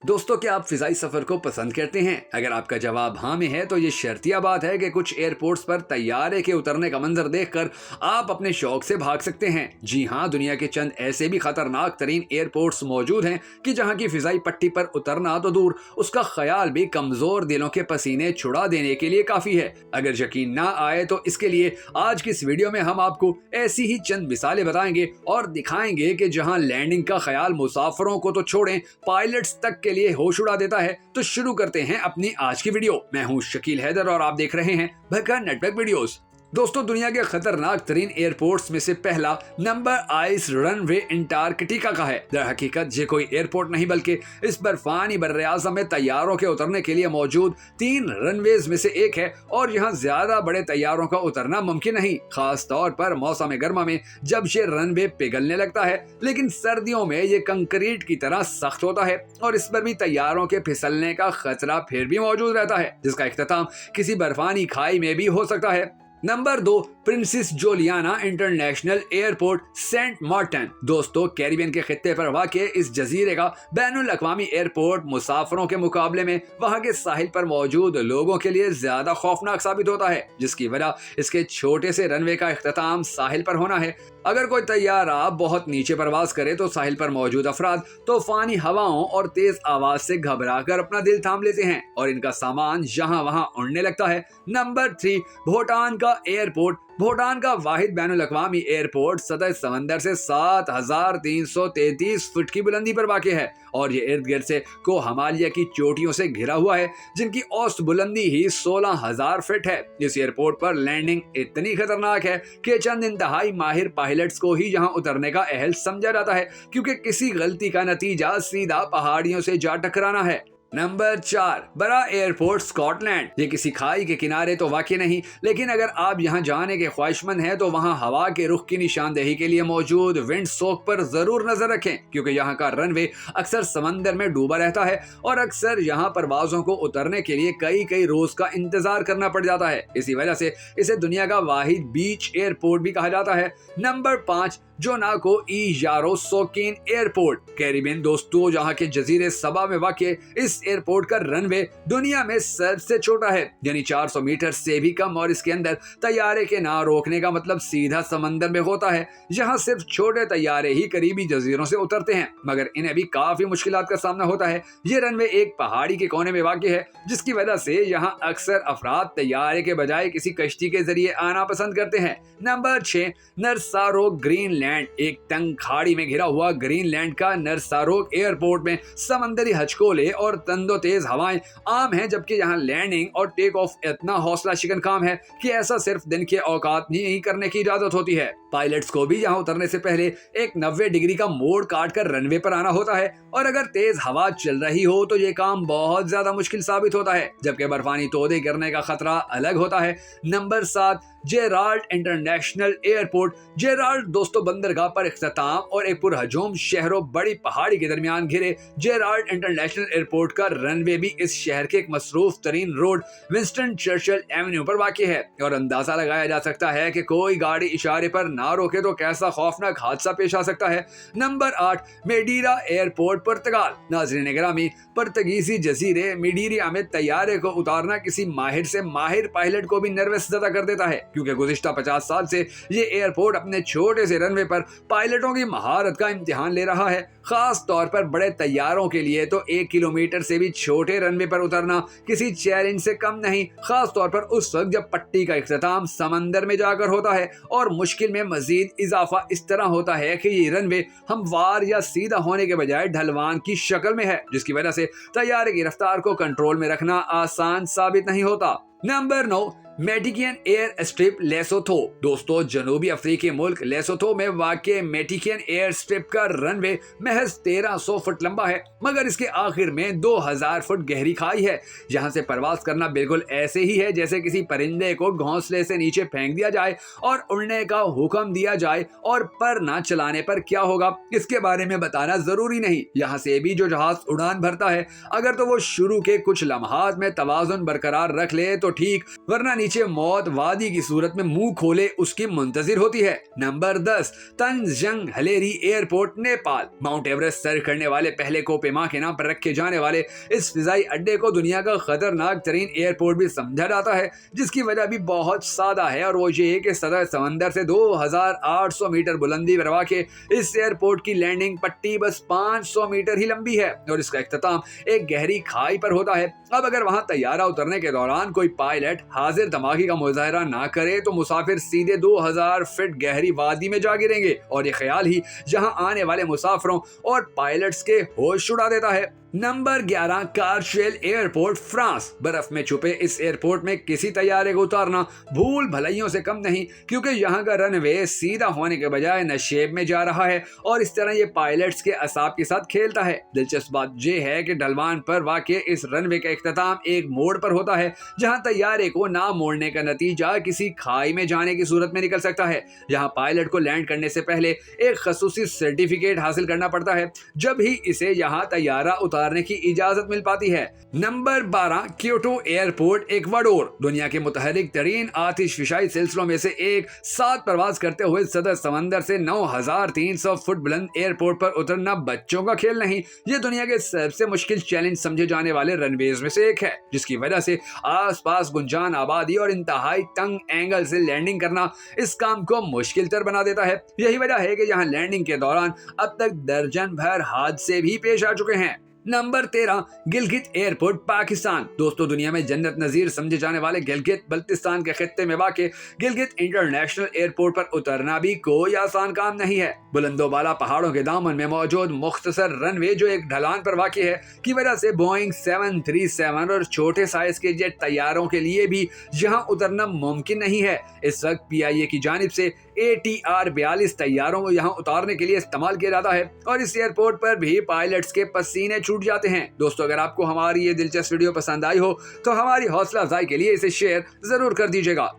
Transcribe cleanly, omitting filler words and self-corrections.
दोस्तों, क्या आप फिजाई सफर को पसंद करते हैं? अगर आपका जवाब हाँ में है तो ये शर्तिया बात है कि कुछ एयरपोर्ट्स पर तैयारे के उतरने का मंजर देखकर आप अपने शौक से भाग सकते हैं। जी हाँ, दुनिया के चंद ऐसे भी खतरनाक तरीन एयरपोर्ट्स मौजूद हैं कि जहाँ की फिजाई पट्टी पर उतरना तो दूर, उसका ख्याल भी कमजोर दिलों के पसीने छुड़ा देने के लिए काफी है। अगर यकीन ना आए तो इसके लिए आज की इस वीडियो में हम आपको ऐसी ही चंद मिसालें बताएंगे और दिखाएंगे कि जहाँ लैंडिंग का ख्याल मुसाफिरों को तो छोड़ें, पायलट्स तक के लिए होश उड़ा देता है। तो शुरू करते हैं अपनी आज की वीडियो। मैं हूं शकील हैदर और आप देख रहे हैं भक्का नेटवर्क वीडियोस। दोस्तों, दुनिया के खतरनाक तरीन एयरपोर्ट्स में से पहला नंबर आइस रनवे अंटार्कटिका का है। दर हकीकत ये कोई एयरपोर्ट नहीं बल्कि इस बर्फानी बर्रे-ए-आज़म में तैयारों के उतरने के लिए मौजूद 3 रनवेज में से एक है और यहाँ ज्यादा बड़े तैयारों का उतरना मुमकिन नहीं, खास तौर पर मौसम गर्मा में जब ये रनवे पिघलने लगता है। लेकिन सर्दियों में ये कंक्रीट की तरह सख्त होता है और इस पर भी तैयारों के फिसलने का खतरा फिर भी मौजूद रहता है, जिसका इख्तिताम किसी बर्फानी खाई में भी हो सकता है। Number 2, Princess Juliana International Airport, Saint Martin. दोस्तों, कैरिबियन के खित्ते पर वाक़ इस जजीरे का बैनुल अक़वामी एयरपोर्ट मुसाफिरों के मुकाबले में वहां के साहिल पर मौजूद लोगों के लिए ज्यादा खौफनाक साबित होता है, जिसकी वजह इसके छोटे से रनवे का इख्तिताम साहिल पर होना है। अगर कोई तैयारा बहुत नीचे परवाज करे तो साहिल पर मौजूद अफराद तूफानी हवाओं और तेज आवाज से घबरा कर अपना दिल थाम लेते हैं और इनका सामान यहाँ वहाँ उड़ने लगता है। नंबर 3, भूटान का एयरपोर्ट। भूटान का वाहिद बैनुल अक़वामी एयरपोर्ट सतह समंदर से 7,333 फुट की बुलंदी पर वाक़ है और ये इर्द गिर्द से को हिमालय की चोटियों से घिरा हुआ है, जिनकी औसत बुलंदी ही 16,000 फीट है। इस एयरपोर्ट पर लैंडिंग इतनी खतरनाक है कि चंद इंतहाई माहिर पायलट्स को ही यहाँ उतरने का अहल समझा जाता है, क्योंकि किसी गलती का नतीजा सीधा पहाड़ियों से जा टकराना है। नंबर 4, बड़ा एयरपोर्ट स्कॉटलैंड। ये किसी खाई के किनारे तो वाक़ई नहीं, लेकिन अगर आप यहाँ जाने के ख्वाहिशमंद हैं तो वहाँ हवा के रुख की निशानदेही के लिए मौजूद विंड सोक पर जरूर नजर रखें, क्योंकि यहाँ का रनवे अक्सर समंदर में डूबा रहता है और अक्सर यहाँ परवाजों को उतरने के लिए कई रोज का इंतजार करना पड़ जाता है। इसी वजह से इसे दुनिया का वाहिद बीच एयरपोर्ट भी कहा जाता है। नंबर 5, जोनाको ई यारो सोकिन एयरपोर्ट, कैरिबियन। दोस्तों, जहाँ के जजीरे सबा में वाक़ इस एयरपोर्ट का रनवे दुनिया में सबसे छोटा है, यानी 400 मीटर से भी कम, और इसके अंदर तैयारे के ना रोकने का मतलब सीधा समंदर में होता है। यहाँ सिर्फ छोटे तैयारे ही करीबी जजीरों से उतरते हैं, मगर इन्हें भी काफी मुश्किलात का सामना होता है। ये रनवे एक पहाड़ी के कोने में वाक़ है, जिसकी वजह से यहाँ अक्सर अफराद तैयारे के बजाय किसी कश्ती के जरिए आना पसंद करते हैं। नंबर 6, नरसारोग ग्रीनलैंड। एक तंग खाड़ी में घिरा हुआ ग्रीनलैंड का नरसारोग एयरपोर्ट में समंदरी हचकोले और तंदो तेज हवाएं आम हैं, जबकि यहाँ लैंडिंग और टेक ऑफ इतना हौसला शिकन काम है कि ऐसा सिर्फ दिन के औकात में ही करने की इजाजत होती है। पायलट्स को भी यहाँ उतरने से पहले एक 90 डिग्री का मोड़ काट कर रनवे पर आना होता है और अगर तेज हवा चल रही हो तो ये काम बहुत ज्यादा मुश्किल साबित होता है, जबकि बर्फानी तोदे गिरने का खतरा अलग होता है। Number 7, Gerald international airport. Gerald दोस्तों, बंदरगाह पर इख्तिताम और एक पुरहजूम शहरों बड़ी पहाड़ी के दरमियान घिरे जेराल्ड इंटरनेशनल एयरपोर्ट का रनवे भी इस शहर के एक मसरूफ तरीन रोड विंस्टन चर्चिल एवेन्यू पर वाक़ है और अंदाजा लगाया जा सकता है कि कोई गाड़ी इशारे पर ना रोके तो कैसा खौफनाक हादसा पेश आ सकता है। नंबर 8, मेडीरा एयरपोर्ट, पुर्तगाल। नाज़रीन गिरामी, पुर्तगीजी जजीरे मेडीरा में तैयारे को उतारना किसी माहिर से माहिर पायलट को भी नर्वस ज़्यादा कर देता है, क्योंकि गुज़िश्ता 50 साल से ये एयरपोर्ट अपने छोटे से रनवे पर पायलटों की महारत का इम्तिहान ले रहा है। खास तौर पर बड़े तैयारों के लिए तो 1 किलोमीटर से भी छोटे रनवे पर उतरना किसी चैलेंज से कम नहीं, खास तौर पर उस वक्त जब पट्टी का इख्तिताम समंदर में जाकर होता है और मुश्किल में मजीद इजाफा इस तरह होता है कि ये रनवे हमवार या सीधा होने के बजाय ढलवान की शक्ल में है, जिसकी वजह से तैयारे की रफ्तार को कंट्रोल में रखना आसान साबित नहीं होता। नंबर 9, मेटिकियन एयर स्ट्रिप, लेसोथो। दोस्तों, जनूबी अफ्रीकी मुल्क लेसोथो में वाक़ मेटिकियन एयर स्ट्रिप का रनवे महज 1300 फुट लंबा है, मगर इसके आखिर में 2000 फुट गहरी खाई है। यहाँ से परवास करना बिल्कुल ऐसे ही है जैसे किसी परिंदे को घोंसले से नीचे फेंक दिया जाए और उड़ने का हुक्म दिया जाए, और पर ना चलाने पर क्या होगा इसके बारे में बताना जरूरी नहीं। यहाँ से भी जो जहाज उड़ान भरता है, अगर तो वो शुरू के कुछ लम्हात में तवाज़ुन बरकरार रख ले तो ठीक, वरना नीचे मौत वादी की सूरत में मुंह खोले उसकी मुंतजिर होती है। Number 10, Tenzing Hillary airport, Nepal. Mount Everest सर करने वाले पहले कोपेमा के नाम पर रखे जाने वाले इस फिजाई अड्डे को दुनिया का खतरनाक तरीन एयरपोर्ट भी समझा जाता है, जिसकी वजह भी बहुत सादा है, और वो ये कि सतह समंदर से 2800 मीटर बुलंदी पर वाक़ इस एयरपोर्ट की लैंडिंग पट्टी बस 500 मीटर ही लंबी है और इसका इख्तिताम एक गहरी खाई पर होता है। अब अगर वहां तैयारा उतरने के दौरान कोई पायलट हाजिर दमागी का मुजाहरा ना करे तो मुसाफिर सीधे 2000 फीट गहरी वादी में जा गिरेंगे, और ये ख्याल ही जहां आने वाले मुसाफिरों और पायलट्स के होश उड़ा देता है। Number 11, Courchevel airport, France. बर्फ में छुपे इस एयरपोर्ट में किसी तैयारे को उतारना भूल भलाइयों से कम नहीं, क्योंकि यहाँ का रनवे सीधा होने के बजाय नशेब में जा रहा है और इस तरह ये पायलट्स के असाब के साथ खेलता है। दिलचस्प बात यह है कि ढलवान पर वाक़े इस रनवे का इख्तिताम एक मोड़ पर होता है, जहाँ तैयारे को ना मोड़ने का नतीजा किसी खाई में जाने की सूरत में निकल सकता है। यहाँ पायलट को लैंड करने से पहले एक खसूसी सर्टिफिकेट हासिल करना पड़ता है, जब ही इसे यहाँ तैयारा उतारने की इजाजत मिल पाती है। Number 12, Kyoto airport, Ecuador. दुनिया के मुतहरिक तरीन आतिशफिशाई सिलसिलों में से एक, 7 परवाज करते हुए सतह समंदर से 9300 फुट बुलंद एयरपोर्ट पर उतरना बच्चों का खेल नहीं, ये दुनिया के सबसे मुश्किल चैलेंज समझे जाने वाले रनवेज में से एक है, जिसकी वजह से आसपास गुंजान आबादी और इंतहाई तंग एंगल से लैंडिंग करना इस काम को मुश्किल तर बना देता है। यही वजह है कि यहाँ लैंडिंग के दौरान अब तक दर्जन भर हादसे भी पेश आ चुके हैं। Number 13, Gilgit airport, Pakistan. दोस्तों, दुनिया में जन्नत नजीर समझे जाने वाले गिलगित बल्तिस्तान के खित्ते में वाक़े गिलगित इंटरनेशनल एयरपोर्ट पर उतरना भी कोई आसान काम नहीं है। बुलंदोबाला पहाड़ों के दामन में मौजूद मुख्तसर रनवे जो एक ढलान पर वाक़ है की वजह से बोइंग 737 और छोटे साइज के जेट तैयारों के लिए भी यहाँ उतरना मुमकिन नहीं है। इस वक्त PIA की जानिब से ATR 42 तैयारों को यहाँ उतारने के लिए इस्तेमाल किया जाता है और इस एयरपोर्ट पर भी पायलट्स के पसीने छूट जाते हैं। दोस्तों, अगर आपको हमारी ये दिलचस्प वीडियो पसंद आई हो तो हमारी हौसला अफजाई के लिए इसे शेयर जरूर कर दीजिएगा।